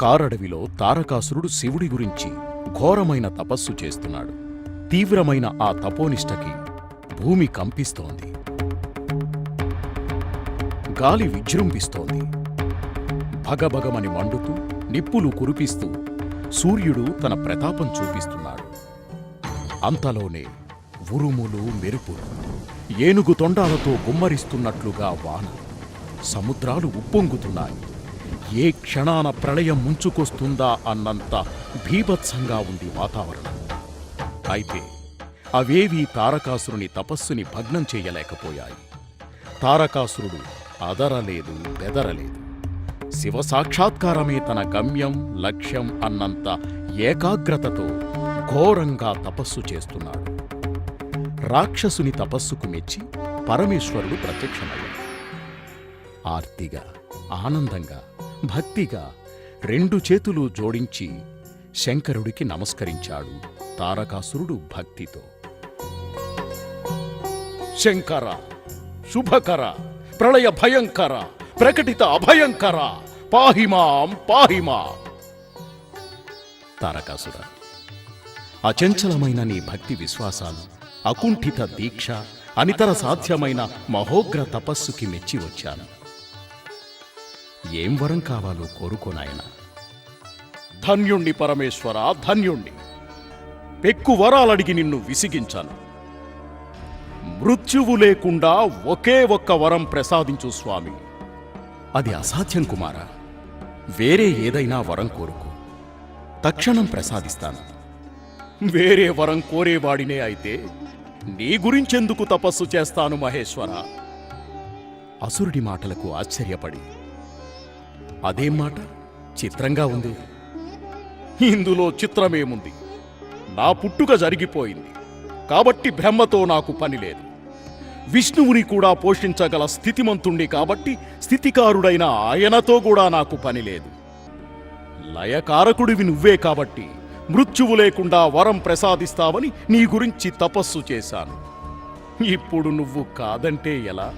కారడవిలో తారకాసురుడు శివుడి గురించి ఘోరమైన తపస్సు చేస్తున్నాడు. తీవ్రమైన ఆ తపోనిష్టకి భూమి కంపిస్తోంది, గాలి విజృంభిస్తోంది. భగభగమని మండుతూ నిప్పులు కురిపిస్తూ సూర్యుడు తన ప్రతాపం చూపిస్తున్నాడు. అంతలోనే ఉరుములు, మెరుపులు, ఏనుగు తొండాలతో గుమ్మరిస్తున్నట్లుగా వాన, సముద్రాలు ఉప్పొంగుతున్నాయి. ఏ క్షణాన ప్రళయం ముంచుకొస్తుందా అన్నంత భీభత్సంగా ఉంది వాతావరణం. అయితే అవేవీ తారకాసురుని తపస్సుని భగ్నం చేయలేకపోయాయి. తారకాసురుడు అదరలేదు, బెదరలేదు. శివసాక్షాత్కారమే తన గమ్యం, లక్ష్యం అన్నంత ఏకాగ్రతతో ఘోరంగా తపస్సు చేస్తున్నాడు. రాక్షసుని తపస్సుకు మెచ్చి పరమేశ్వరుడు ప్రత్యక్షమయ్యాడు. ఆర్తిగా, ఆనందంగా, భక్తిగా 2 చేతులు జోడించి శంకరుడికి నమస్కరించాడు తారకాసురుడు భక్తితో. శంకర, శుభకర, ప్రళయ భయంకర, ప్రకటిత అభయంకర, పాహిమాం పాహిమాం. తారకాసుర, అచంచలమైన నీ భక్తి విశ్వాసాలు, అకుంఠిత దీక్ష, అనితర సాధ్యమైన మహోగ్ర తపస్సుకి మెచ్చి వచ్చాను. ఏం వరం కావాలో కోరుకోనాయన. ధన్యుణ్ణి పరమేశ్వర, ధన్యుణ్ణి. పెక్కు వరాలడిగి నిన్ను విసిగించాను. మృత్యువు లేకుండా ఒకే ఒక్క వరం ప్రసాదించు స్వామి. అది అసాధ్యం కుమారా. వేరే ఏదైనా వరం కోరుకో, తక్షణం ప్రసాదిస్తాను. వేరే వరం కోరేవాడినే అయితే నీ గురించెందుకు తపస్సు చేస్తాను మహేశ్వర. అసురుడి మాటలకు ఆశ్చర్యపడి, అదేం మాట, చిత్రంగా ఉంది. ఇందులో చిత్రమేముంది? నా పుట్టుక జరిగిపోయింది కాబట్టి బ్రహ్మతో నాకు పని లేదు. విష్ణువుని కూడా పోషించగల స్థితిమంతుణ్ణి కాబట్టి స్థితికారుడైన ఆయనతో కూడా నాకు పని లేదు. లయకారకుడివి నువ్వే కాబట్టి మృత్యువు లేకుండా వరం ప్రసాదిస్తావని నీ గురించి తపస్సు చేశాను. ఇప్పుడు నువ్వు కాదంటే ఎలా?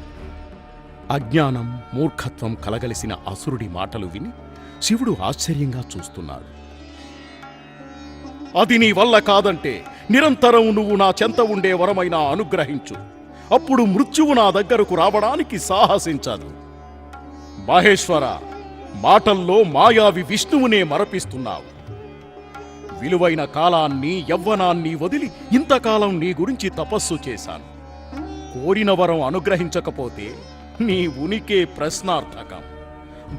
అజ్ఞానం, మూర్ఖత్వం కలగలిసిన అసురుడి మాటలు విని శివుడు ఆశ్చర్యంగా చూస్తున్నాడు. అది నీ వల్ల కాదంటే నిరంతరం నువ్వు నా చెంత ఉండే వరమైనా అనుగ్రహించు. అప్పుడు మృత్యువు నా దగ్గరకు రావడానికి సాహసించదు. మహేశ్వర, మాటల్లో మాయావి విష్ణువునే మరపిస్తున్నావు. విలువైన కాలాన్ని, యవ్వనాన్ని వదిలి ఇంతకాలం నీ గురించి తపస్సు చేశాను. కోరిన వరం అనుగ్రహించకపోతే నీ ఉనికే ప్రశ్నార్థకం.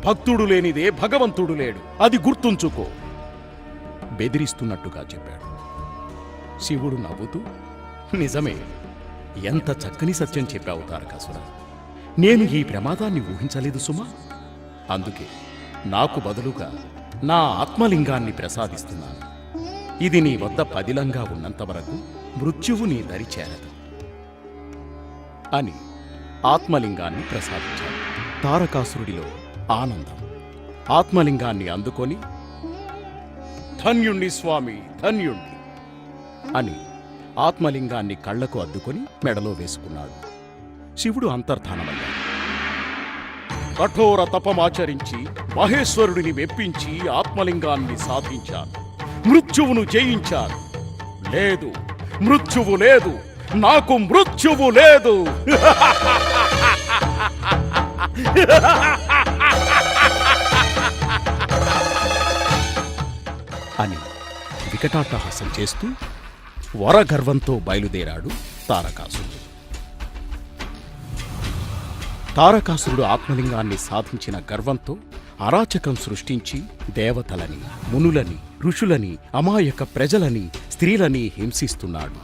భక్తుడు లేనిదే భగవంతుడు లేడు, అది గుర్తుంచుకో. బెదిరిస్తున్నట్టుగా చెప్పాడు. శివుడు నవ్వుతూ, నిజమే, ఎంత చక్కని సత్యం చెప్పావు తారకాసుర. నేను ఈ ప్రమాదాన్ని ఊహించలేదు సుమా. అందుకే నాకు బదులుగా నా ఆత్మలింగాన్ని ప్రసాదిస్తున్నాను. ఇది నీ వద్ద పదిలంగా ఉన్నంతవరకు మృత్యువు నీ దరి చేరదు అని ఆత్మలింగాన్ని ప్రసాదించాడు. తారకాసురుడిలో ఆనందం. ఆత్మలింగాన్ని అందుకొని, ధన్యుణ్ణి స్వామి, ధన్యుణ్ణి అని ఆత్మలింగాన్ని కళ్లకు అద్దుకొని మెడలో వేసుకున్నాడు. శివుడు అంతర్ధానమయ్యాడు. కఠోర తపమాచరించి మహేశ్వరుడిని మెప్పించి ఆత్మలింగాన్ని సాధించాను. మృత్యువును జయించాను. లేదు, మృత్యువు లేదు, నాకు మృత్యువు లేదు. అని వికటాట్టహాసం చేస్తూ వరగర్వంతో బయలుదేరాడు తారకాసురుడు. తారకాసురుడు ఆత్మలింగాన్ని సాధించిన గర్వంతో అరాచకం సృష్టించి దేవతలని, మునులని, ఋషులని, అమాయక ప్రజలని, స్త్రీలని హింసిస్తున్నాడు.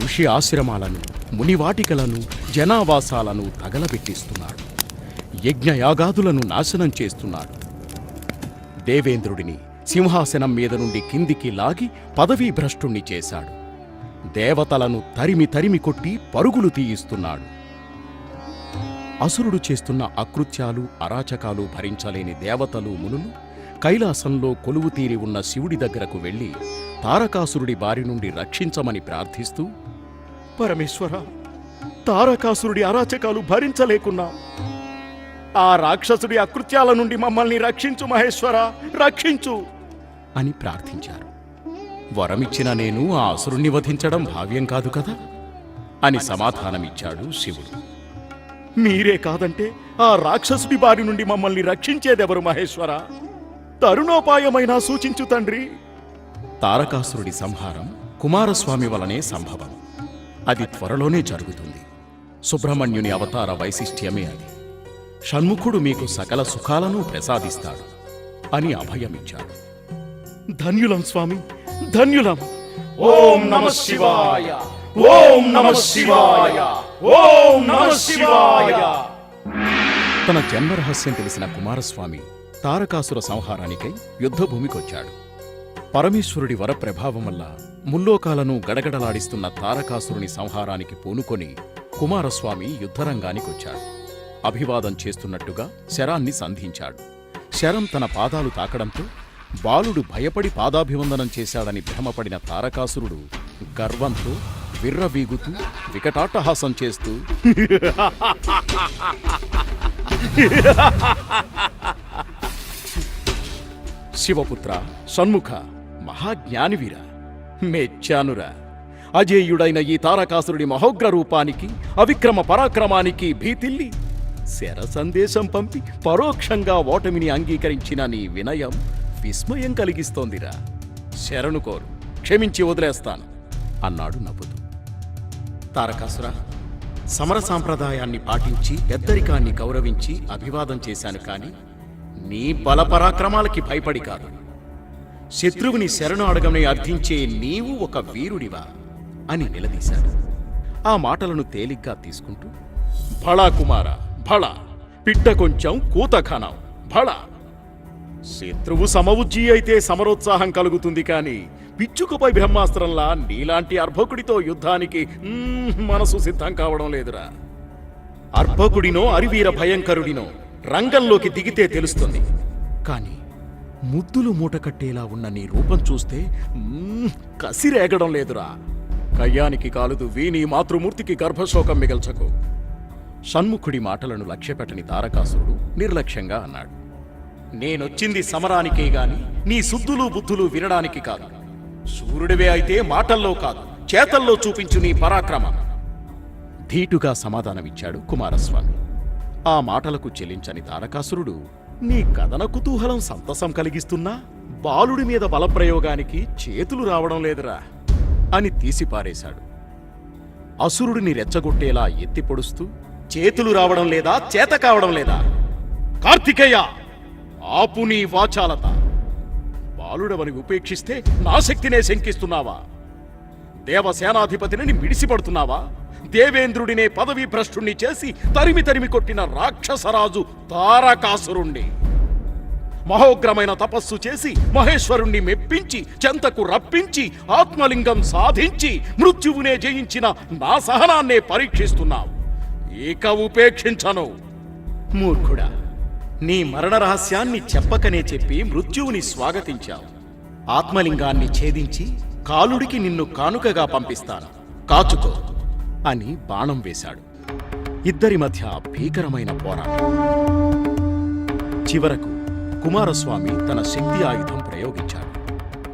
ఋషి ఆశ్రమాలను, మునివాటికలను, జనావాసాలను తగలబెట్టిస్తున్నాడు. యజ్ఞయాగాదులను నాశనం చేస్తున్నాడు. దేవేంద్రుడిని సింహాసనం మీద నుండి కిందికి లాగి పదవీ భ్రష్టుణ్ణి చేశాడు. దేవతలను తరిమి తరిమి కొట్టి పరుగులు తీయిస్తున్నాడు. అసురుడు చేస్తున్న అకృత్యాలు, అరాచకాలు భరించలేని దేవతలు, మునులు కైలాసంలో కొలువు తీరి ఉన్న శివుడి దగ్గరకు వెళ్లి తారకాసురుడి బారి నుండి రక్షించమని ప్రార్థిస్తూ పరమేశ్వర, తారకాసురుడి అరాచకాలు భరించలేకున్నాం. ఆ రాక్షసుడి అకృత్యాల నుండి మమ్మల్ని రక్షించు మహేశ్వర, రక్షించు అని ప్రార్థించారు. వరమిచ్చిన నేను ఆ అసురుణ్ణి వధించడం భావ్యం కాదు కదా అని సమాధానమిచ్చాడు శివుడు. మీరే కాదంటే ఆ రాక్షసుడి బారి నుండి మమ్మల్ని రక్షించేదెవరు మహేశ్వర? తరుణోపాయమైనా సూచించు తండ్రి. తారకాసురుడి సంహారం కుమారస్వామి వలనే సంభవం. అది త్వరలోనే జరుగుతుంది. సుబ్రహ్మణ్యుని అవతార వైశిష్ట్యమే అది. షణ్ముఖుడు మీకు సకల సుఖాలను ప్రసాదిస్తాడు అని అభయమిచ్చాడు. ధన్యులం స్వామి, ధన్యులం. ఓం నమః శివాయ, ఓం నమః శివాయ, ఓం నమః శివాయ. తన జన్మరహస్యం తెలిసిన కుమారస్వామి తారకాసుర సంహారానికై యుద్ధభూమికొచ్చాడు. పరమేశ్వరుడి వరప్రభావం వల్ల ముల్లోకాలను గడగడలాడిస్తున్న తారకాసురుని సంహారానికి పూనుకొని కుమారస్వామి యుద్ధరంగానికొచ్చాడు. అభివాదం చేస్తున్నట్టుగా శరాన్ని సంధించాడు. శరం తన పాదాలు తాకడంతో బాలుడు భయపడి పాదాభివందనం చేశాడని భ్రమపడిన తారకాసురుడు గర్వంతో విర్రవీగుతూ వికటాట్టహాసం చేస్తూ శివపుత్ర, షణ్ముఖ, మహాజ్ఞానివీరా, మెచ్చానురా. అజేయుడైన ఈ తారకాసురుడి మహోగ్ర రూపానికి, అవిక్రమ పరాక్రమానికి భీతిల్లి శర సందేశం పంపి పరోక్షంగా ఓటమిని అంగీకరించిన నీ వినయం విస్మయం కలిగిస్తోందిరా. శరణు కోరు, క్షమించి వదిలేస్తాను అన్నాడు నవ్వుతూ. తారకాసుర, సమర సాంప్రదాయాన్ని పాటించి పెద్దరికాన్ని గౌరవించి అభివాదం చేశాను కాని నీ బలపరాక్రమాలకి భయపడి కాదు. శత్రువుని శరణు అడగమని అర్థించే నీవు ఒక వీరుడివా అని నిలదీశాడు. ఆ మాటలను తేలిగ్గా తీసుకుంటూ, భళా కుమార, భళ, పిట్ట కొంచెం కూత ఖనం, భళ. శత్రువు సమవుజ్జీ అయితే సమరోత్సాహం కలుగుతుంది కాని పిచ్చుకపై బ్రహ్మాస్త్రంలా నీలాంటి అర్భకుడితో యుద్ధానికి మనసు సిద్ధం కావడం లేదురా. అర్భకుడినో అరివీర భయంకరుడినో రంగంలోకి దిగితే తెలుస్తుంది. కాని ముద్దులు మూటకట్టేలా ఉన్న నీ రూపం చూస్తే కసిరేగడం లేదురా. కయ్యానికి కాలుదు వీని మాతృమూర్తికి గర్భశోకం మిగల్చకు. షణ్ముఖుడి మాటలను లక్ష్యపెట్టని తారకాసురుడు నిర్లక్ష్యంగా అన్నాడు, నేనొచ్చింది సమరానికే గాని నీ సుద్దులు బుద్ధులు వినడానికి కాదు. సూర్యుడివే అయితే మాటల్లో కాదు, చేతల్లో చూపించు నీ పరాక్రమం. ధీటుగా సమాధానమిచ్చాడు కుమారస్వామి. ఆ మాటలకు చెల్లించని తారకాసురుడు, నీ కథన కుతూహలం సంతసం కలిగిస్తున్నా బాలుడి మీద బలప్రయోగానికి చేతులు రావడం లేదురా అని తీసిపారేశాడు. అసురుడిని రెచ్చగొట్టేలా ఎత్తి పొడుస్తూ, చేతులు రావడం లేదా, చేత కావడం లేదా? కార్తికేయ, ఆపు నీ వాచాలత. బాలుడవని ఉపేక్షిస్తే నా శక్తినే శంకిస్తున్నావా? దేవసేనాధిపతిని మిడిసిపడుతున్నావా? దేవేంద్రుడినే పదవీ భ్రష్టుణ్ణి చేసి తరిమి తరిమి కొట్టిన రాక్షసరాజు తారకాసురుణ్ణి, మహోగ్రమైన తపస్సు చేసి మహేశ్వరుణ్ణి మెప్పించి చెంతకు రప్పించి ఆత్మలింగం సాధించి మృత్యువునే జయించిన నా సహనాన్నే పరీక్షిస్తున్నావు. ఇక ఉపేక్షించను. మూర్ఖుడా, నీ మరణ రహస్యాన్ని చెప్పకనే చెప్పి మృత్యువుని స్వాగతించావు. ఆత్మలింగాన్ని ఛేదించి కాలుడికి నిన్ను కానుకగా పంపిస్తాను, కాచుకో అని బాణం వేశాడు. ఇద్దరి మధ్య భీకరమైన పోరాటం. చివరకు కుమారస్వామి తన శక్తి ఆయుధం ప్రయోగించాడు.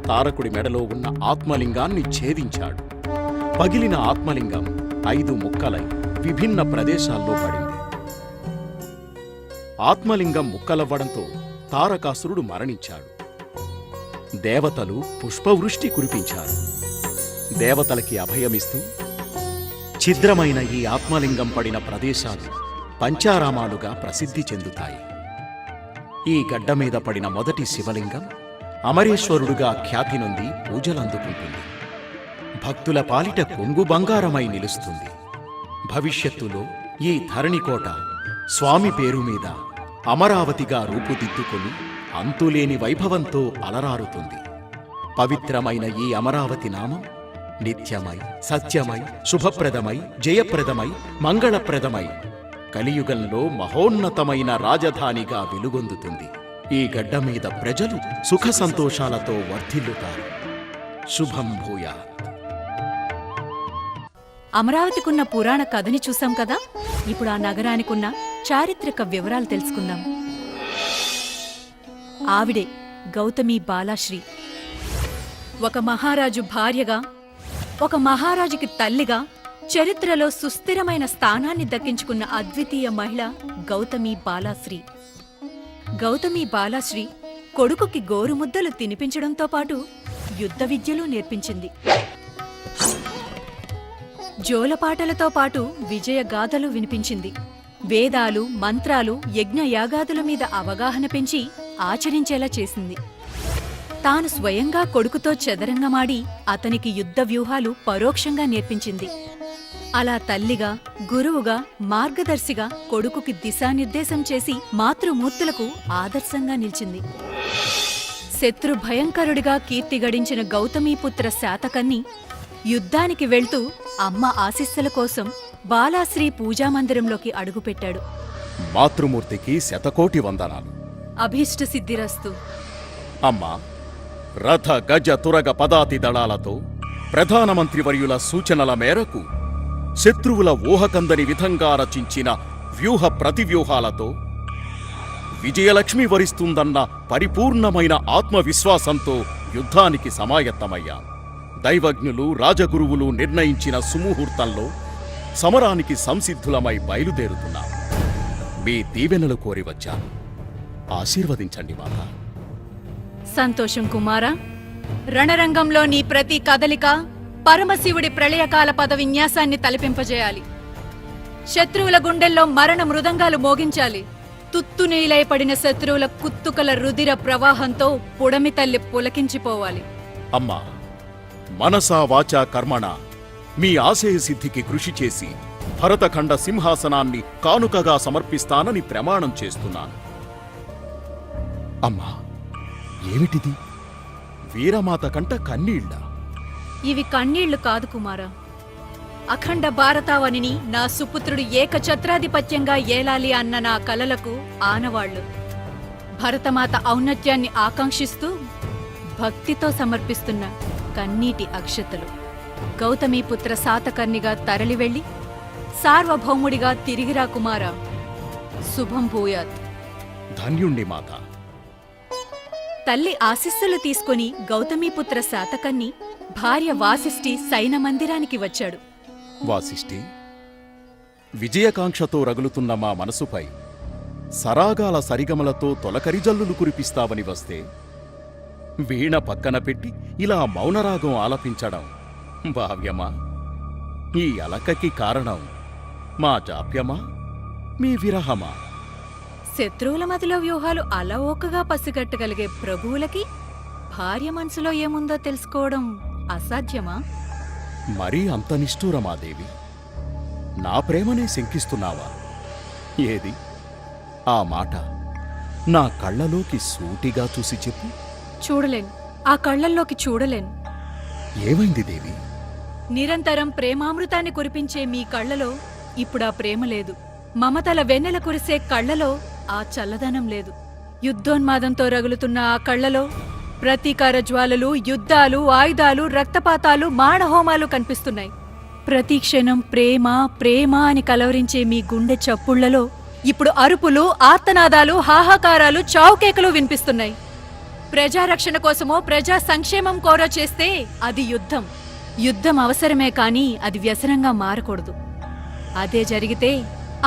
తారకుడి మెడలో ఉన్న ఆత్మలింగాన్ని ఛేదించాడు. పగిలిన ఆత్మలింగం 5 ముక్కలై విభిన్న ప్రదేశాల్లో పడింది. ఆత్మలింగం ముక్కలవ్వడంతో తారకాసురుడు మరణించాడు. దేవతలు పుష్పవృష్టి కురిపించారు. దేవతలకి అభయమిస్తూ ఛిద్రమైన ఈ ఆత్మలింగం పడిన ప్రదేశాలు పంచారామాలుగా ప్రసిద్ధి చెందుతాయి. ఈ గడ్డ మీద పడిన మొదటి శివలింగం అమరేశ్వరుడుగా ఖ్యాతి నొంది పూజలందుకుంటుంది. భక్తుల పాలిట కొంగు బంగారమై నిలుస్తుంది. భవిష్యత్తులో ఈ ధరణికోట స్వామి పేరు మీద అమరావతిగా రూపుదిద్దుకొని అంతులేని వైభవంతో అలరారుతుంది. పవిత్రమైన ఈ అమరావతి నామం నిత్యమై, సత్యమై, శుభప్రదమై, జయప్రదమై, మంగళప్రదమై కలియుగంలో మహోన్నతమైన రాజధానిగా వెలుగొందుతుంది. ఈ గడ్డ మీద ప్రజలు సుఖ సంతోషాలతో వర్ధిల్లుతారు. శుభం భూయాత్. అమరావతికున్న పురాణ కథని చూసాం కదా, ఇప్పుడు ఆ నగరానికున్న చారిత్రక వివరాలు తెలుసుకుందాం. ఆవిడే గౌతమి బాలాశ్రీ. ఒక మహారాజు భార్యగా, ఒక మహారాజుకి తల్లిగా చరిత్రలో సుస్థిరమైన స్థానాన్ని దక్కించుకున్న అద్వితీయ మహిళ గౌతమి బాలాశ్రీ. గౌతమి బాలాశ్రీ కొడుకుకి గోరుముద్దలు తినిపించడంతో పాటు యుద్ధ విద్యలు నేర్పించింది. జోలపాటలతో పాటు విజయగాథలు వినిపించింది. వేదాలు, మంత్రాలు, యజ్ఞయాగాదుల మీద అవగాహన పెంచి ఆచరించేలా చేసింది. తాను స్వయంగా కొడుకుతో చదరంగమాడి అతనికి యుద్ధ వ్యూహాలు పరోక్షంగా నేర్పించింది. అలా తల్లిగా, గురువుగా, మార్గదర్శిగా కొడుకుకి దిశానిర్దేశం చేసి మాతృమూర్తులకు ఆదర్శంగా నిలిచింది. శత్రు భయంకరుడిగా కీర్తి గడించిన గౌతమీపుత్ర శాతకర్ణి యుద్ధానికి వెళ్తూ అమ్మ ఆశీస్సుల కోసం బాలాశ్రీ పూజామందిరంలోకి అడుగుపెట్టాడు. మాతృమూర్తికి శతకోటి వందనాలు. అభీష్ట సిద్ధిరస్తు. అమ్మా, రథ గజ తురగ పదాతి దళాలతో ప్రధానమంత్రి వర్యుల సూచనల మేరకు శత్రువుల ఊహకందని విధంగా రచించిన వ్యూహ ప్రతివ్యూహాలతో విజయలక్ష్మి వరిస్తుందన్న పరిపూర్ణమైన ఆత్మవిశ్వాసంతో యుద్ధానికి సమాయత్తమయ్యా. దైవజ్ఞులు, రాజగురువులు నిర్ణయించిన సుముహూర్తంలో సమరానికి సంసిద్ధులమై బయలుదేరుతున్నా. మీ దీవెనలు కోరి వచ్చాను. ఆశీర్వదించండి మాతా. సంతోషం కుమారా. రణరంగంలో నీ ప్రతి కదలిక పరమశివుడి ప్రళయకాల పద విన్యాసాన్ని తలపింపజేయాలి. శత్రువుల గుండెల్లో మరణ మృదంగాలు మోగించాలి. తుత్తునీలైపడిన శత్రువుల కుత్తుకల రుధిర ప్రవాహంతో పుడమి తల్లి పులకించిపోవాలి. అమ్మా, మనసా వాచా కర్మణ మీ ఆశయ సిద్ధికి కృషి చేసి భరతఖండ సింహాసనాన్ని కానుకగా సమర్పిస్తానని ప్రమాణం చేస్తున్నాను. అమ్మా, ఏమిటిది? వీరమాత కంట కన్నీళ్ళ? ఇవి కన్నీళ్లు కాదు కుమారా. అఖండ భారతావనిని నా సుపుత్రుడు ఏకఛత్రాధిపత్యంగా ఏలాలి అన్న నా కలలకు ఆనవాళ్లు. భరతమాత ఔన్నత్యాన్ని ఆకాంక్షిస్తూ భక్తితో సమర్పిస్తున్న కన్నీటి అక్షతలు. గౌతమీపుత్ర శాతకర్ణిగా తరలివెళ్లి సార్వభౌముడిగా తిరిగిరా కుమారా. శుభం భూయాత్. ధన్యుణ్ణి మాత. తల్లి ఆశీస్సులు తీసుకుని గౌతమీపుత్ర శాతకర్ణి భార్య వాసిష్ఠి సైన మందిరానికి వచ్చాడు. వాసిష్ఠి, విజయకాంక్షతో రగులుతున్న మా మనసుపై సరాగాల సరిగమలతో తొలకరిజల్లులు కురిపిస్తావని వస్తే వీణ పక్కన పెట్టి ఇలా మౌనరాగం ఆలపించడం భావ్యమా? ఈ అలకకి కారణం మా జాప్యమా, మీ విరహమా? శత్రువుల మధ్యలో వ్యూహాలు అలవోకగా పసిగట్టగలిగే ప్రభువులకి భార్య మనసులో ఏముందో తెలుసుకోవడం అసాధ్యమా? మరీ అంత నిష్ఠూరమా దేవి? నా ప్రేమనే శంకిస్తున్నావా? ఏది ఆ మాట నా కళ్ళలోకి సూటిగా చూసి చెప్పు. చూడలేను, ఆ కళ్ళల్లోకి చూడలేను. ఏమైంది దేవి? నిరంతరం ప్రేమామృతాన్ని కురిపించే మీ కళ్ళలో ఇప్పుడా ప్రేమ లేదు. మమతల వెన్నెల కురిసే కళ్ళలో ఆ చల్లదనం లేదు. యుద్ధోన్మాదంతో రగులుతున్న ఆ కళ్ళలో ప్రతీకార జ్వాలలు, యుద్ధాలు, ఆయుధాలు, రక్తపాతాలు, మానహోమాలు కనిపిస్తున్నాయి. ప్రతి క్షణం ప్రేమ ప్రేమ అని కలవరించే మీ గుండె చప్పుళ్లలో ఇప్పుడు అరుపులు, ఆర్తనాదాలు, హాహాకారాలు, చావుకేకలు వినిపిస్తున్నాయి. ప్రజారక్షణ కోసమో ప్రజా సంక్షేమం కోరో చేస్తే అది యుద్ధం. యుద్ధం అవసరమే కాని అది వ్యసనంగా మారకూడదు. అదే జరిగితే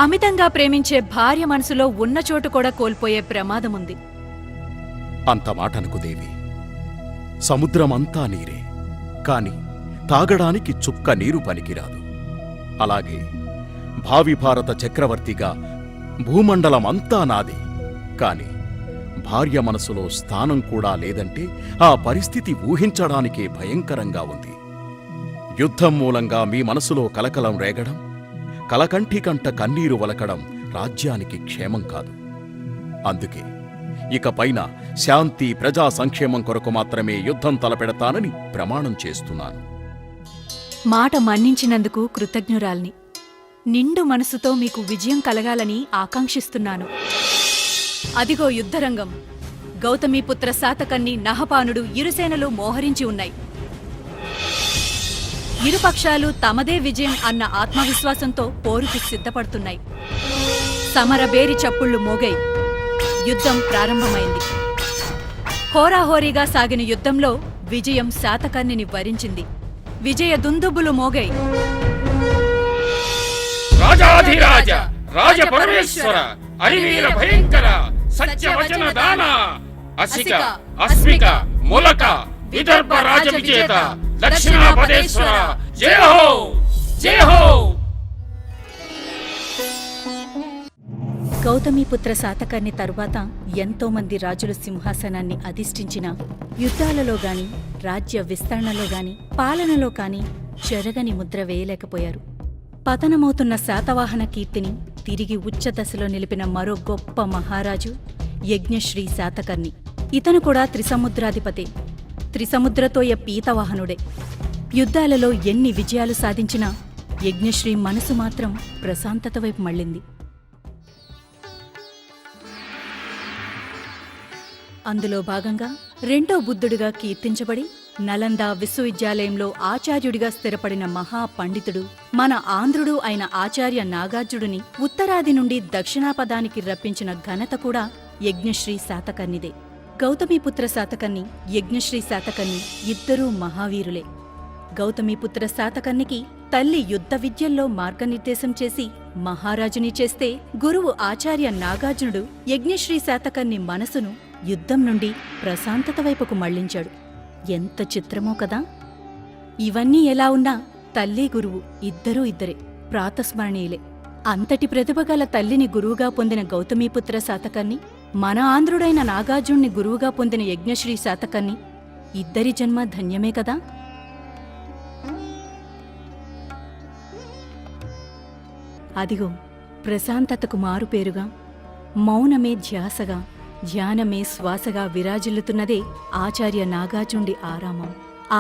అమితంగా ప్రేమించే భార్య మనసులో ఉన్న చోటు కూడా కోల్పోయే ప్రమాదముంది. అంత మాటనుకు దేవి. సముద్రమంతా నీరే, కాని తాగడానికి చుక్క నీరు పనికిరాదు. అలాగే భావి భారత చక్రవర్తిగా భూమండలమంతా నాది, కాని భార్య మనసులో స్థానం కూడా లేదంటే ఆ పరిస్థితి ఊహించడానికే భయంకరంగా ఉంది. యుద్ధం మూలంగా మీ మనసులో కలకలం రేగడం, కలకంఠి కంట కన్నీరు వలకడం రాజ్యానికి క్షేమం కాదు. అందుకే ఇకపైన శాంతి, ప్రజా సంక్షేమం కొరకు మాత్రమే యుద్ధం తలపెడతానని ప్రమాణం చేస్తున్నాను. మాట మన్నించినందుకు కృతజ్ఞురాల్ని. నిండు మనసుతో మీకు విజయం కలగాలని ఆకాంక్షిస్తున్నాను. అదిగో యుద్ధరంగం. గౌతమీపుత్ర శాతకర్ణి, నహపానుడు, ఇరుసేనలు మోహరించి ఉన్నాయి. ఇరుపక్షాలు తమదే విజయం అన్న ఆత్మవిశ్వాసంతో పోరుకు సిద్ధపడుతున్నాయి. సమరబేరి చప్పుళ్లు మోగాయి. యుద్ధం ప్రారంభమైంది. హోరాహోరీగా సాగిన యుద్ధంలో విజయం శాతకర్ణిని వరించింది. విజయ దుందుబులు మోగాయి. రాజాధిరాజ రాజ పరమేశ్వర అరివీర భయంకర సత్యవచన దాన అసిక అస్మిక మూలక విదర్భ రాజ విజేత దక్షిణాపదేశ్వర జయ హో జయ హో. గౌతమీపుత్ర శాతకర్ణి తరువాత ఎంతో మంది రాజులు సింహాసనాన్ని అధిష్ఠించిన యుద్ధాలలో గాని, రాజ్య విస్తరణలో గాని, పాలనలో కాని చెరగని ముద్ర వేయలేకపోయారు. పతనమవుతున్న శాతవాహన కీర్తిని తిరిగి ఉచ్చదశలో నిలిపిన మరో గొప్ప మహారాజు యజ్ఞశ్రీ శాతకర్ణి. ఇతను కూడా త్రిసముద్రాధిపతే. త్రిసముద్రతోయ పీతవాహనుడే. యుద్ధాలలో ఎన్ని విజయాలు సాధించినా యజ్ఞశ్రీ మనసు మాత్రం ప్రశాంతత వైపు మళ్ళింది. అందులో భాగంగా రెండో బుద్ధుడిగా కీర్తించబడి నలంద విశ్వవిద్యాలయంలో ఆచార్యుడిగా స్థిరపడిన మహాపండితుడు, మన ఆంధ్రుడు అయిన ఆచార్య నాగార్జునుడిని ఉత్తరాది నుండి దక్షిణాపదానికి రప్పించిన ఘనత కూడా యజ్ఞశ్రీ శాతకర్ణిదే. గౌతమీపుత్ర శాతకర్ణి, యజ్ఞశ్రీ శాతకర్ణి ఇద్దరూ మహావీరులే. గౌతమీపుత్ర శాతకర్ణికి తల్లి యుద్ధ విద్యల్లో మార్గనిర్దేశం చేసి మహారాజుని చేస్తే, గురువు ఆచార్య నాగార్జునుడు యజ్ఞశ్రీ శాతకర్ణి మనసును యుద్ధం నుండి ప్రశాంతత వైపుకు మళ్లించాడు. ఎంత చిత్రమో కదా. ఇవన్నీ ఎలా ఉన్నా తల్లి గురువు ఇద్దరూ ఇద్దరే, ప్రాతస్మరణీయులే. అంతటి ప్రతిభగల తల్లిని గురువుగా పొందిన గౌతమీపుత్ర శాతకర్ణి, మన ఆంధ్రుడైన నాగార్జునుని గురువుగా పొందిన యజ్ఞశ్రీ శాతకర్ణి ఇద్దరి జన్మ ధన్యమే కదా. అదిగో ప్రశాంతతకు మారుపేరుగా, మౌనమే ధ్యాసగా, ధ్యానమే శ్వాసగా విరాజిల్లుతున్నదే ఆచార్య నాగార్జునుడి ఆరామం.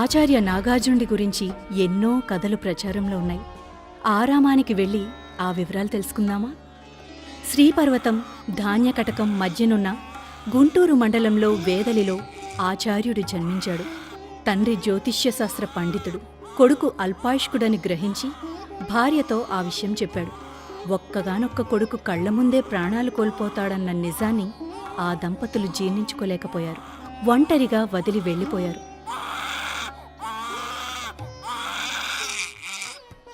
ఆచార్య నాగార్జునుడి గురించి ఎన్నో కథలు ప్రచారంలో ఉన్నాయి. ఆరామానికి వెళ్ళి ఆ వివరాలు తెలుసుకుందామా? శ్రీపర్వతం, ధాన్యకటకం మధ్యనున్న గుంటూరు మండలంలో వేదలిలో ఆచార్యుడు జన్మించాడు. తండ్రి జ్యోతిష్యశాస్త్ర పండితుడు. కొడుకు అల్పాయుష్కుడని గ్రహించి భార్యతో ఆ విషయం చెప్పాడు. ఒక్కగానొక్క కొడుకు కళ్ల ముందే ప్రాణాలు కోల్పోతాడన్న నిజాన్ని ఆ దంపతులు జీర్ణించుకోలేకపోయారు. ఒంటరిగా వదిలి వెళ్ళిపోయారు.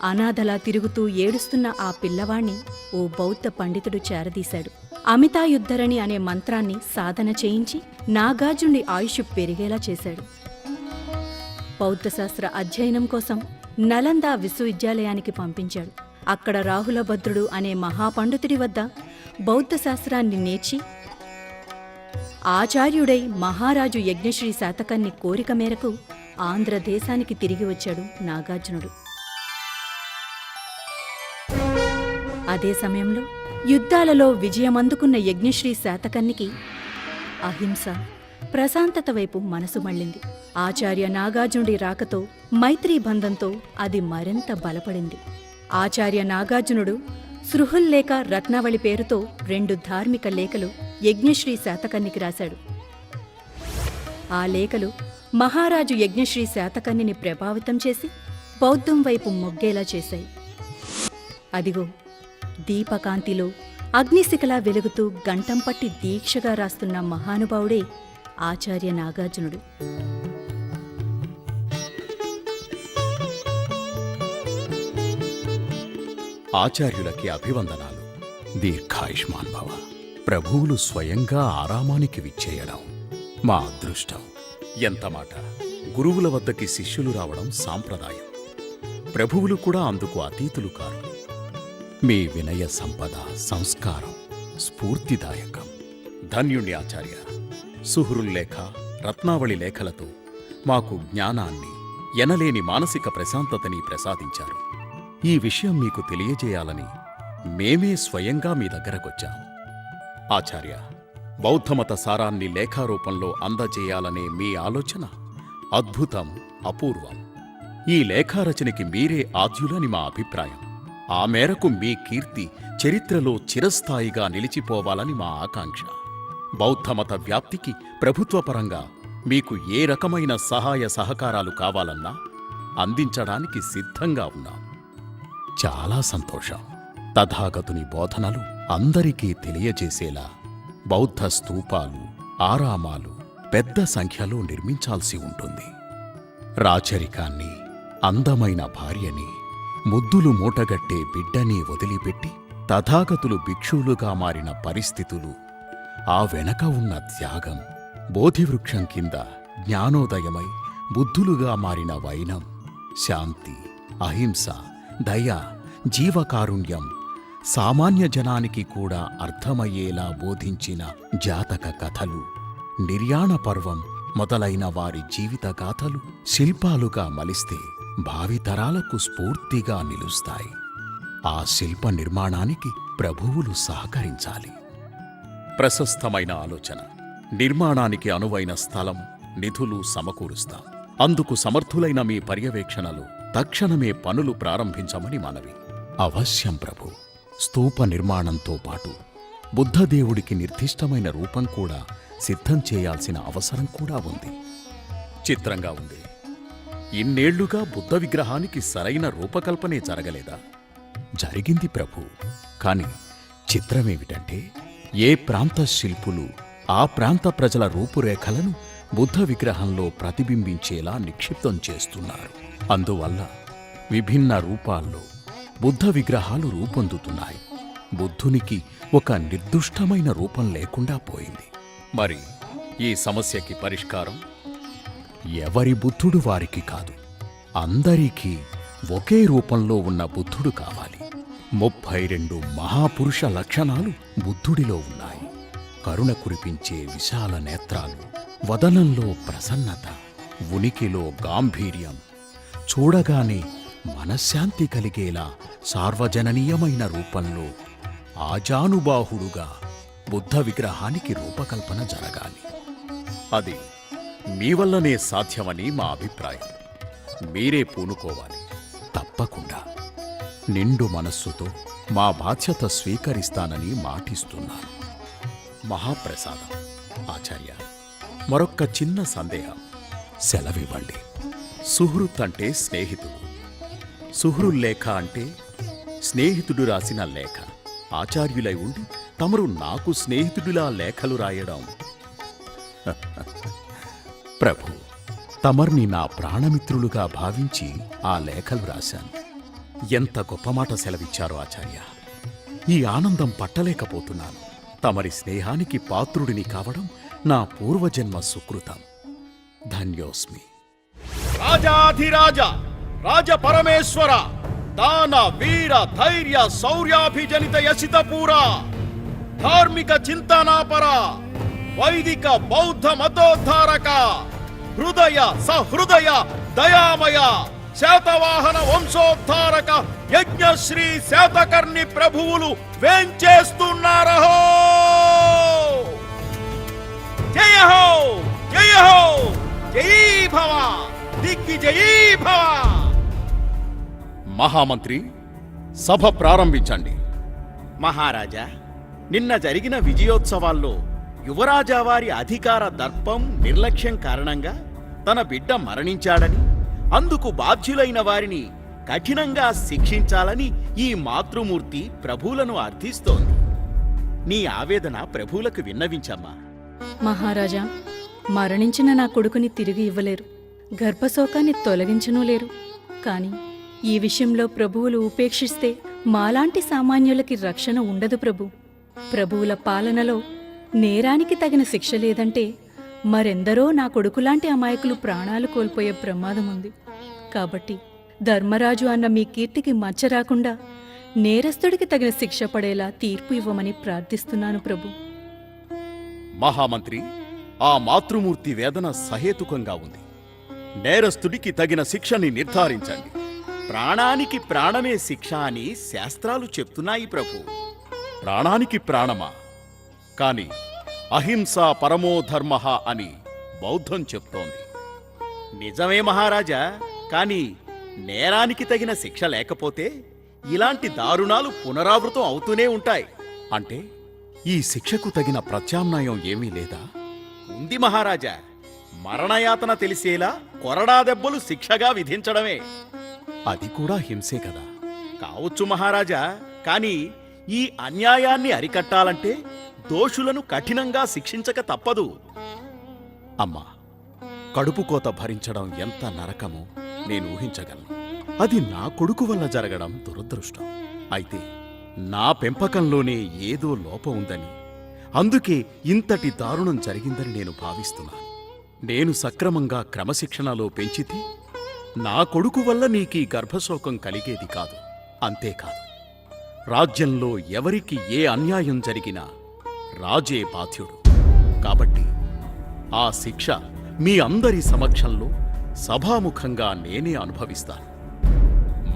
అనాథలా తిరుగుతూ ఏడుస్తున్న ఆ పిల్లవాణ్ణి ఓ బౌద్ధ పండితుడు చేరదీశాడు. అమితాయుద్ధరణి అనే మంత్రాన్ని సాధన చేయించి నాగార్జునుడి ఆయుష్ పెరిగేలా చేశాడు. బౌద్ధశాస్త్ర అధ్యయనం కోసం నలంద విశ్వవిద్యాలయానికి పంపించాడు. అక్కడ రాహులభద్రుడు అనే మహాపండితుడి వద్ద బౌద్ధశాస్త్రాన్ని నేర్చి ఆచార్యుడై మహారాజు యజ్ఞశ్రీ శాతకర్ణి కోరిక మేరకు ఆంధ్రదేశానికి తిరిగి వచ్చాడు నాగార్జునుడు. అదే సమయంలో యుద్ధాలలో విజయమందుకున్న యజ్ఞశ్రీ శాతకర్ణికి అహింస, ప్రశాంతత వైపు మనసు మళ్ళింది. ఆచార్య నాగార్జునుడి రాకతో, మైత్రీ బంధంతో అది మరింత బలపడింది. ఆచార్య నాగార్జునుడు సృహుల్లేఖ, రత్నావళి పేరుతో 2 ధార్మిక లేఖలు యజ్ఞశ్రీ శాతకర్ణికి రాశాడు. ఆ లేఖలు మహారాజు యజ్ఞశ్రీ శాతకర్ణిని ప్రభావితం చేసి బౌద్ధం వైపు మొగ్గేలా చేశాయి. అదిగో దీపకాంతిలో అగ్నిశిఖలా వెలుగుతూ గంటం పట్టి దీక్షగా రాస్తున్న మహానుభావుడే ఆచార్య నాగార్జునుడు. ఆచార్యులకి అభివందనాలు. దీర్ఘాయుష్మాన్ భవ. ప్రభువులు స్వయంగా ఆరామానికి విచ్చేయడం మా అదృష్టం. ఎంత మాట! గురువుల వద్దకి శిష్యులు రావడం సాంప్రదాయం. ప్రభువులు కూడా అందుకు అతీతులు కారు. మీ వినయ సంపద, సంస్కారం స్ఫూర్తిదాయకం. ధన్యుణ్ణి ఆచార్య. సుహృల్లేఖ, రత్నావళి లేఖలతో మాకు జ్ఞానాన్ని, ఎనలేని మానసిక ప్రశాంతతని ప్రసాదించారు. ఈ విషయం మీకు తెలియజేయాలని మేమే స్వయంగా మీ దగ్గరకొచ్చాం. ఆచార్య, బౌద్ధమత సారాన్ని లేఖారూపంలో అందజేయాలనే మీ ఆలోచన అద్భుతం, అపూర్వం. ఈ లేఖారచనకి మీరే ఆద్యులని మా అభిప్రాయం. ఆ మేరకు మీ కీర్తి చరిత్రలో చిరస్థాయిగా నిలిచిపోవాలని మా ఆకాంక్ష. బౌద్ధమత వ్యాప్తికి ప్రభుత్వపరంగా మీకు ఏ రకమైన సహాయ సహకారాలు కావాలన్నా అందించడానికి సిద్ధంగా ఉన్నాం. చాలా సంతోషం. తథాగతుని బోధనలు అందరికీ తెలియజేసేలా బౌద్ధ స్తూపాలు, ఆరామాలు పెద్ద సంఖ్యలో నిర్మించాల్సి ఉంటుంది. రాచరికాన్ని, అందమైన భార్యని, ముద్దులు మూటగట్టే బిడ్డని వదిలిపెట్టి తథాగతులు భిక్షువులుగా మారిన పరిస్థితులు, ఆ వెనక ఉన్న త్యాగం, బోధివృక్షం కింద జ్ఞానోదయమై బుద్ధులుగా మారిన వైనం, శాంతి, అహింస, దయ, జీవకారుణ్యం, సామాన్య జనానికి కూడా అర్థమయ్యేలా బోధించిన జాతక కథలు, నిర్యాణ పర్వం మొదలైన వారి జీవితగాథలు శిల్పాలుగా మలిస్తే భావితరాలకు స్ఫూర్తిగా నిలుస్తాయి. ఆ శిల్ప నిర్మాణానికి ప్రభువులు సహకరించాలి. ప్రశస్తమైన ఆలోచన. నిర్మాణానికి అనువైన స్థలం, నిధులు సమకూరుస్తాం. అందుకు సమర్థులైన మీ పర్యవేక్షణలో తక్షణమే పనులు ప్రారంభించమని మనవి. అవశ్యం ప్రభు. స్తూప నిర్మాణంతో పాటు బుద్ధదేవుడికి నిర్దిష్టమైన రూపం కూడా సిద్ధం చేయాల్సిన అవసరం కూడా ఉంది. చిత్రంగా ఉంది. ఇన్నేళ్లుగా బుద్ధ విగ్రహానికి సరైన రూపకల్పనే జరగలేదా? జరిగింది ప్రభు. కాని చిత్రమేమిటంటే, ఏ ప్రాంత శిల్పులు ఆ ప్రాంత ప్రజల రూపురేఖలను బుద్ధ విగ్రహంలో ప్రతిబింబించేలా నిక్షిప్తం చేస్తున్నారు. అందువల్ల విభిన్న రూపాల్లో బుద్ధ విగ్రహాలు రూపొందుతున్నాయి. బుద్ధునికి ఒక నిర్దుష్టమైన రూపం లేకుండా పోయింది. మరి ఈ సమస్యకి పరిష్కారం? ఎవరి బుద్ధుడు వారికి కాదు, అందరికీ ఒకే రూపంలో ఉన్న బుద్ధుడు కావాలి. 32 మహాపురుష లక్షణాలు బుద్ధుడిలో ఉన్నాయి. కరుణ కురిపించే విశాల నేత్రాలు, వదనంలో ప్రసన్నత, ఉనికిలో గాంభీర్యం, చూడగానే మనశ్శాంతి కలిగేలా సార్వజననీయమైన రూపంలో ఆజానుబాహుడుగా బుద్ధ విగ్రహానికి రూపకల్పన జరగాలి. అది మీ వల్లనే సాధ్యమని మా అభిప్రాయం. మీరే పూనుకోవాలి. తప్పకుండా నిండు మనస్సుతో మా బాధ్యత స్వీకరిస్తానని మాటిస్తున్నాను. మహాప్రసాదం. ఆచార్య, మరొక్క చిన్న సందేహం. సెలవివ్వండి. సుహృత్ అంటే స్నేహితుడు, సుహృల్లేఖ అంటే స్నేహితుడు రాసిన లేఖ. ఆచార్యులై ఉండి తమరు నాకు స్నేహితుడిలా లేఖలు రాయడం. ప్రభు, తమర్ని నా ప్రాణమిత్రులుగా భావించి ఆ లేఖలు రాశాను. ఎంత గొప్ప మాట సెలవిచ్చారో ఆచార్య. ఈ ఆనందం పట్టలేకపోతున్నాను. తమరి స్నేహానికి పాత్రుడిని కావడం నా పూర్వజన్మ సుకృతం. ధన్యోస్మి. రాజాధిరాజ, రాజ పరమేశ్వర, దాన వీర ధైర్య శౌర్యాభిజనిత యసితపూర, ధార్మిక చింతనాపర, వైదిక బౌద్ధ మతోద్ధారక, హృదయ సహృదయ దయామయ, శాతవాహన వంశోద్ధారక యజ్ఞశ్రీ శాతకర్ణి ప్రభువులు వేంచేస్తున్నారహో. జయ హో, జయ హో, జయీ భవ, దిగ్విజయీ భవ. మహామంత్రి, సభ ప్రారంభించండి. మహారాజా, నిన్న జరిగిన విజయోత్సవాల్లో యువరాజా వారి అధికార దర్పం, నిర్లక్ష్యం కారణంగా తన బిడ్డ మరణించాడని, అందుకు బాధ్యులైన వారిని కఠినంగా శిక్షించాలని ఈ మాతృమూర్తి ప్రభువులను అర్థిస్తోంది. నీ ఆవేదన ప్రభువులకు విన్నవించమ్మా. మహారాజా, మరణించిన నా కొడుకుని తిరిగి ఇవ్వలేరు, గర్భశోకాన్ని తొలగించనూ లేరు. కాని ఈ విషయంలో ప్రభువులు ఉపేక్షిస్తే మాలాంటి సామాన్యులకి రక్షణ ఉండదు ప్రభు. ప్రభువుల పాలనలో నేరానికి తగిన శిక్ష లేదంటే మరెందరో నా కొడుకులాంటి అమాయకులు ప్రాణాలు కోల్పోయే ప్రమాదం ఉంది. కాబట్టి ధర్మరాజు అన్న మీ కీర్తికి మచ్చ రాకుండా నేరస్తుడికి తగిన శిక్ష పడేలా తీర్పు ఇవ్వమని ప్రార్థిస్తున్నాను ప్రభు. మహామంత్రి, ఆ మాతృమూర్తి వేదన సహేతుకంగా ఉంది. నేరస్తుడికి తగిన శిక్షని నిర్ధారించండి. ప్రాణానికి ప్రాణమే శిక్ష అని శాస్త్రాలు చెప్తున్నాయి ప్రభు. ప్రాణానికి ప్రాణమా? కాని అహింస పరమో ధర్మ అని బౌద్ధం చెప్తోంది. నిజమే మహారాజా, కాని నేరానికి తగిన శిక్ష లేకపోతే ఇలాంటి దారుణాలు పునరావృతం అవుతూనే ఉంటాయి. అంటే ఈ శిక్షకు తగిన ప్రత్యామ్నాయం ఏమీ లేదా? ఉంది మహారాజా. మరణయాతన తెలిసేలా కొరడా దెబ్బలు శిక్షగా విధించడమే. అది కూడా హింసే కదా. కావచ్చు మహారాజా, కాని ఈ అన్యాయాన్ని అరికట్టాలంటే దోషులను కఠినంగా శిక్షించక తప్పదు. అమ్మా, కడుపు కోత భరించడం ఎంత నరకమో నేను ఊహించగలను. అది నా కొడుకు వల్ల జరగడం దురదృష్టం. అయితే నా పెంపకంలోనే ఏదో లోపం ఉందని, అందుకే ఇంతటి దారుణం జరిగిందని నేను భావిస్తున్నాను. నేను సక్రమంగా క్రమశిక్షణలో పెంచితే నా కొడుకు వల్ల నీకీ గర్భశోకం కలిగేది కాదు. అంతేకాదు, రాజ్యంలో ఎవరికి ఏ అన్యాయం జరిగినా రాజే బాధ్యుడు. కాబట్టి ఆ శిక్ష మీ అందరి సమక్షంలో సభాముఖంగా నేనే అనుభవిస్తాను.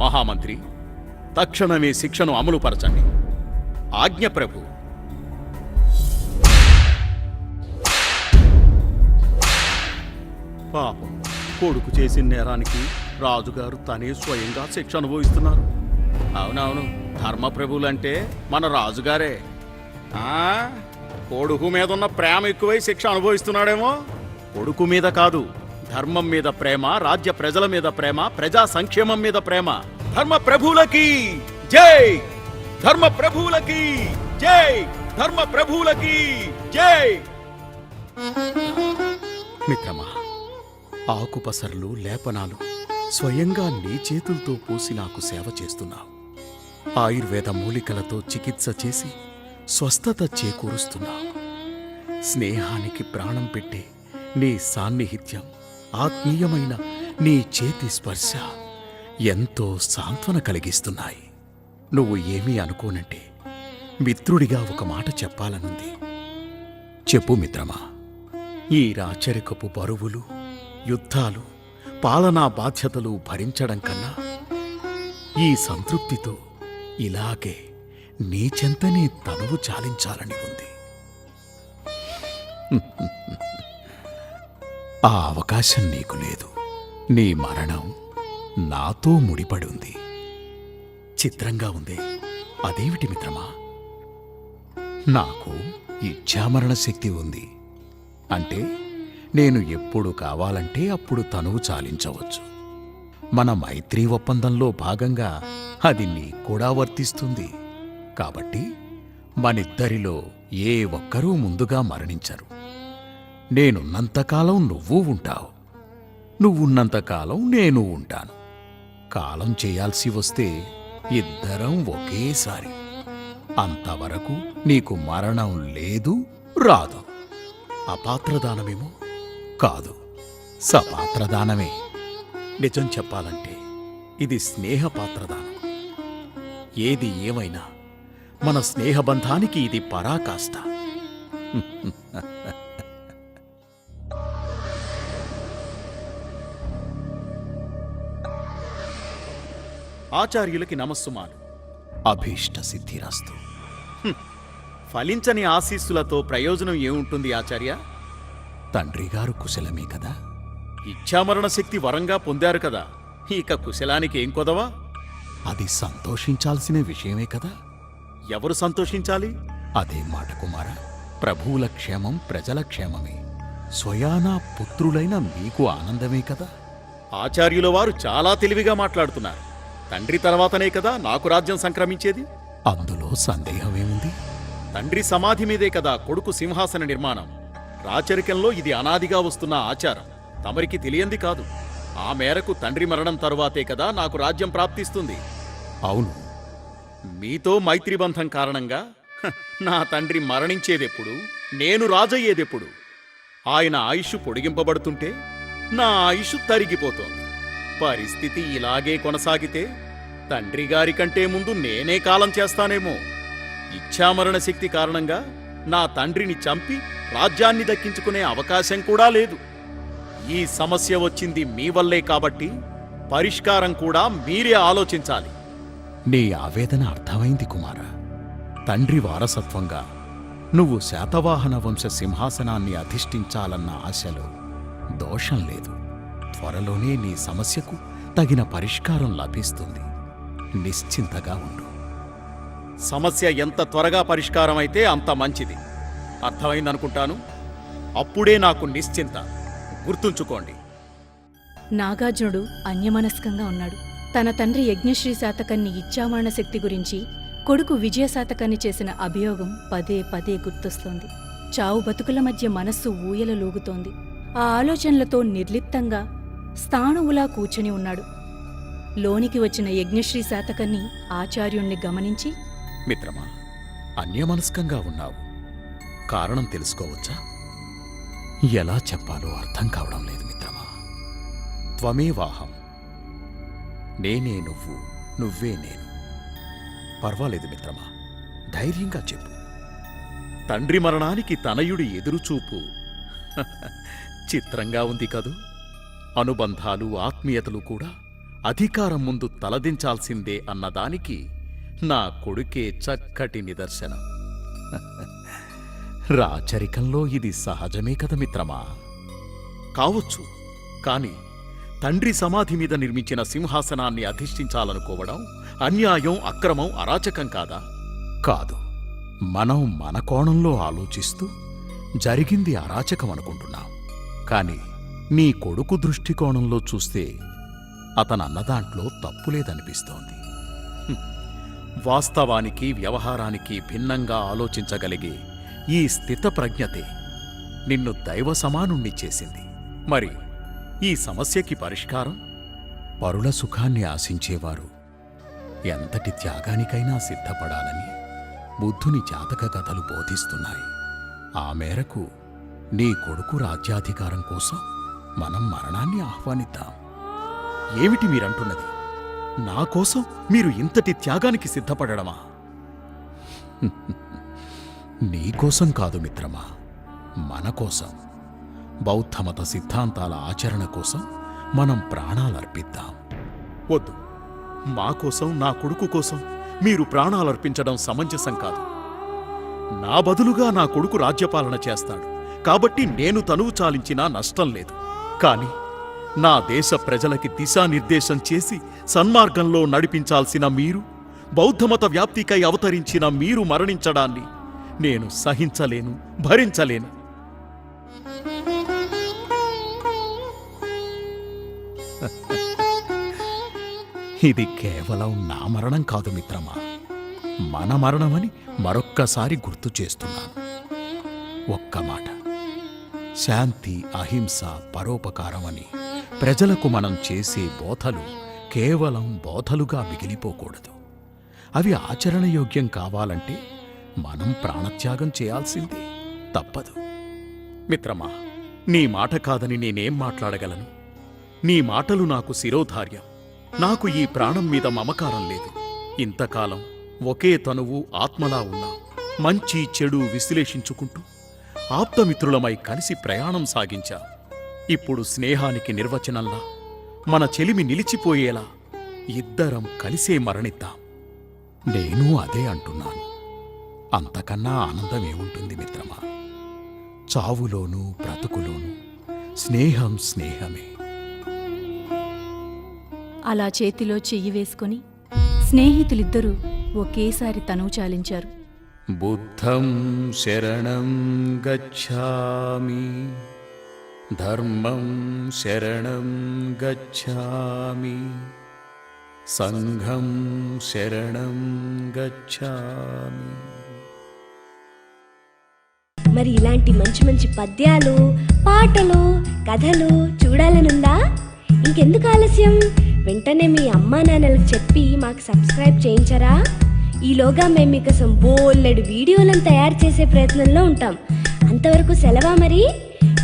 మహామంత్రి, తక్షణమే శిక్షను అమలుపరచండి. ఆజ్ఞ ప్రభు. పాపం, కొడుకు చేసిన నేరానికి రాజుగారు తనే స్వయంగా శిక్ష అనుభవిస్తున్నారు. అవునవును, ధర్మప్రభువులంటే మన రాజుగారే. కొడుకు మీద ఉన్న ప్రేమ ఎక్కువై శిక్ష అనుభవిస్తున్నాడేమో. కొడుకు మీద కాదు, ధర్మం మీద ప్రేమ, రాజ్య ప్రజల మీద ప్రేమ, ప్రజా సంక్షేమం మీద ప్రేమ. ధర్మ ప్రభువులకి జై! ధర్మ ప్రభువులకి జై! ధర్మ ప్రభువులకి జై! మిత్రమా, ఆకుపసర్లు, లేపనాలు స్వయంగా నీ చేతులతో పూసి నాకు సేవ చేస్తున్నావు. ఆయుర్వేద మూలికలతో చికిత్స చేసి స్వస్థత చేకూరుస్తున్నావు. స్నేహానికి ప్రాణం పెట్టే నీ సాన్నిహిత్యం, ఆత్మీయమైన నీ చేతి స్పర్శ ఎంతో సాంత్వన కలిగిస్తున్నాయి. నువ్వు ఏమీ అనుకోనంటే మిత్రుడిగా ఒక మాట చెప్పాలనుంది. చెప్పు మిత్రమా. ఈ రాచరికపు బరువులు, యుద్ధాలు, పాలనా బాధ్యతలు భరించడం కన్నా ఈ సంతృప్తితో ఇలాగే నీ చెంతనే తనువు చాలించాలని ఉంది. ఆ అవకాశం నీకు లేదు. నీ మరణం నాతో ముడిపడి ఉంది. చిత్రంగా ఉంది. అదేమిటి మిత్రమా? నాకు ఇచ్ఛామరణ శక్తి ఉంది. అంటే నేను ఎప్పుడు కావాలంటే అప్పుడు తనువు చాలించవచ్చు. మన మైత్రీ ఒప్పందంలో భాగంగా అది నీకు కూడా వర్తిస్తుంది. కాబట్టి మనిద్దరిలో ఏ ఒక్కరూ ముందుగా మరణించరు. నేనున్నంతకాలం నువ్వు ఉంటావు, నువ్వున్నంతకాలం నేను ఉంటాను. కాలం చేయాల్సి వస్తే ఇద్దరం ఒకేసారి. అంతవరకు నీకు మరణం లేదు, రాదు. అపాత్రదానమేమో కాదు, సపాత్రదానమే. నిజం చెప్పాలంటే ఇది స్నేహపాత్రదానం. ఏది ఏమైనా మన స్నేహబంధానికి ఇది పరాకాష్ట. ఆచార్యులకి నమస్సుమాలు. అభీష్ట సిద్ధిరస్తు. ఫలించని ఆశీస్సులతో ప్రయోజనం ఏముంటుంది ఆచార్య? తండ్రిగారు కుశలమే కదా. ఇచ్ఛామరణ శక్తి వరంగా పొందారు కదా, ఇక కుశలానికి ఏం కొదవా? అది సంతోషించాల్సిన విషయమే కదా. ఎవరు సంతోషించాలి? అదే మాట కుమారా. ప్రభువుల క్షేమం ప్రజల క్షేమమే. స్వయానా పుత్రులైన మీకు ఆనందమే కదా. ఆచార్యుల వారు చాలా తెలివిగా మాట్లాడుతున్నారు. తండ్రి తర్వాతనే కదా నాకు రాజ్యం సంక్రమించేది. అందులో సందేహమేముంది? తండ్రి సమాధి మీదే కదా కొడుకు సింహాసన నిర్మాణం. రాచరికంలో ఇది అనాదిగా వస్తున్న ఆచారం. తమరికి తెలియంది కాదు. ఆ మేరకు తండ్రి మరణం తరువాతే కదా నాకు రాజ్యం ప్రాప్తిస్తుంది. అవును, మీతో మైత్రిబంధం కారణంగా నా తండ్రి మరణించేదెప్పుడు, నేను రాజయ్యేదెప్పుడు? ఆయన ఆయుష్ పొడిగింపబడుతుంటే నా ఆయుష్ తరిగిపోతోంది. పరిస్థితి ఇలాగే కొనసాగితే తండ్రి గారి కంటే ముందు నేనే కాలం చేస్తానేమో. ఇచ్ఛామరణ శక్తి కారణంగా నా తండ్రిని చంపి రాజ్యాన్ని దక్కించుకునే అవకాశం కూడా లేదు. ఈ సమస్య వచ్చింది మీ వల్లే కాబట్టి పరిష్కారం కూడా మీరే ఆలోచించాలి. నీ ఆవేదన అర్థమైంది కుమారా. తండ్రి వారసత్వంగా నువ్వు శాతవాహన వంశ సింహాసనాన్ని అధిష్ఠించాలన్న ఆశలో దోషం లేదు. త్వరలోనే నీ సమస్యకు తగిన పరిష్కారం లభిస్తుంది. నిశ్చింతగా ఉండు. సమస్య ఎంత త్వరగా పరిష్కారమైతే అంత మంచిది. అర్థమైందనుకుంటాను. అప్పుడే నాకు నిశ్చింత. గుర్తుంచుకోండి. నాగార్జునుడు అన్యమనస్కంగా ఉన్నాడు. తన తండ్రి యజ్ఞశ్రీ శాతకర్ణి ఇచ్ఛామరణ శక్తి గురించి, కొడుకు విజయ శాతకర్ణి చేసిన అభియోగం పదే పదే గుర్తొస్తోంది. చావు బతుకుల మధ్య మనస్సు ఊయలలూగుతోంది. ఆ ఆలోచనలతో నిర్లిప్తంగా స్థాణువులా కూర్చుని ఉన్నాడు. లోనికి వచ్చిన యజ్ఞశ్రీ శాతకర్ణి ఆచార్యుణ్ణి గమనించి, మిత్రమా, అన్యమనస్కంగా ఉన్నావు. కారణం తెలుసుకోవచ్చా? ఎలా చెప్పాలో అర్థం కావడం లేదు మిత్రమా. త్వమేవాహం, నేనే నువ్వు, నువ్వే నేను. పర్వాలేదు మిత్రమా, ధైర్యంగా చెప్పు. తండ్రి మరణానికి తనయుడి ఎదురుచూపు చిత్రంగా ఉంది కదూ. అనుబంధాలు, ఆత్మీయతలు కూడా అధికారం ముందు తలదించాల్సిందే అన్నదానికి నా కొడుకే చక్కటి నిదర్శనం. రాచరికంలో ఇది సహజమే కదా మిత్రమా. కావచ్చు, కాని తండ్రి సమాధి మీద నిర్మించిన సింహాసనాన్ని అధిష్ఠించాలనుకోవడం అన్యాయం, అక్రమం, అరాచకం కాదా? కాదు. మనం మన కోణంలో ఆలోచిస్తూ జరిగింది అరాచకం అనుకుంటున్నాం. కాని నీ కొడుకు దృష్టికోణంలో చూస్తే అతనన్నదాంట్లో తప్పులేదనిపిస్తోంది. వాస్తవానికి, వ్యవహారానికి భిన్నంగా ఆలోచించగలిగే ఈ స్థితప్రజ్ఞతే నిన్ను దైవ సమానుణ్ణి చేసింది. మరి ఈ సమస్యకి పరిష్కారం? పరుల సుఖాన్ని ఆశించేవారు ఎంతటి త్యాగానికైనా సిద్ధపడాలని బుద్ధుని జాతక కథలు బోధిస్తున్నాయి. ఆ మేరకు నీ కొడుకు రాజ్యాధికారం కోసం మనం మరణాన్ని ఆహ్వానిద్దాం. ఏమిటి మీరంటున్నది? నా కోసం మీరు ఇంతటి త్యాగానికి సిద్ధపడడమా? నీకోసం కాదు మిత్రమా, మన కోసం. బౌద్ధమత సిద్ధాంతాల ఆచరణ కోసం మనం ప్రాణాలర్పిద్దాం. వద్దు, మా కోసం, నా కొడుకు కోసం మీరు ప్రాణాలర్పించడం సమంజసం కాదు. నా బదులుగా నా కొడుకు రాజ్యపాలన చేస్తాడు కాబట్టి నేను తనువు చాలించినా నష్టం లేదు. కాని నా దేశ ప్రజలకి దిశానిర్దేశం చేసి సన్మార్గంలో నడిపించాల్సిన మీరు, బౌద్ధమత వ్యాప్తికై అవతరించిన మీరు మరణించడాన్ని నేను సహించలేను, భరించలేను. ఇది కేవలం నా మరణం కాదు మిత్రమా, మన మరణమని మరొక్కసారి గుర్తు చేస్తున్నాను. ఒక్క మాట, శాంతి, అహింస, పరోపకారం అని ప్రజలకు మనం చేసే బోధలు కేవలం బోధలుగా మిగిలిపోకూడదు. అవి ఆచరణయోగ్యం కావాలంటే మనం ప్రాణత్యాగం చేయాల్సిందే, తప్పదు. మిత్రమా, నీ మాట కాదని నేనేం మాట్లాడగలను? నీ మాటలు నాకు శిరోధార్యం. నాకు ఈ ప్రాణం మీద మమకారం లేదు. ఇంతకాలం ఒకే తనువు, ఆత్మలా ఉన్నాం. మంచి చెడు విశ్లేషించుకుంటూ ఆప్తమిత్రులమై కలిసి ప్రయాణం సాగించాం. ఇప్పుడు స్నేహానికి నిర్వచనంలా, మన చెలిమి నిలిచిపోయేలా ఇద్దరం కలిసే మరణిద్దాం. నేను అదే అంటున్నాను. అంతకన్నా ఆనందమేముంటుంది మిత్రమా? చావులోనూ బ్రతుకులోనూ స్నేహం స్నేహమే. అలా చేతిలో చెయ్యి వేసుకుని స్నేహితులిద్దరూ ఒకేసారి తనువు చాలించారు. బుద్ధం శరణం గచ్ఛామి, ధర్మం శరణం గచ్ఛామి, సంఘం శరణం గచ్ఛామి. మరి ఇలాంటి మంచి మంచి పద్యాలు, పాటలు, కథలు చూడాలనుందా? ఇంకెందుకు ఆలస్యం? వెంటనే మీ అమ్మా నాన్నలకు చెప్పి మాకు సబ్స్క్రైబ్ చేయించరా? ఈలోగా మేము మీకోసం బోలెడు వీడియోలను తయారు చేసే ప్రయత్నంలో ఉంటాం. అంతవరకు సెలవా మరి.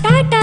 టాటా.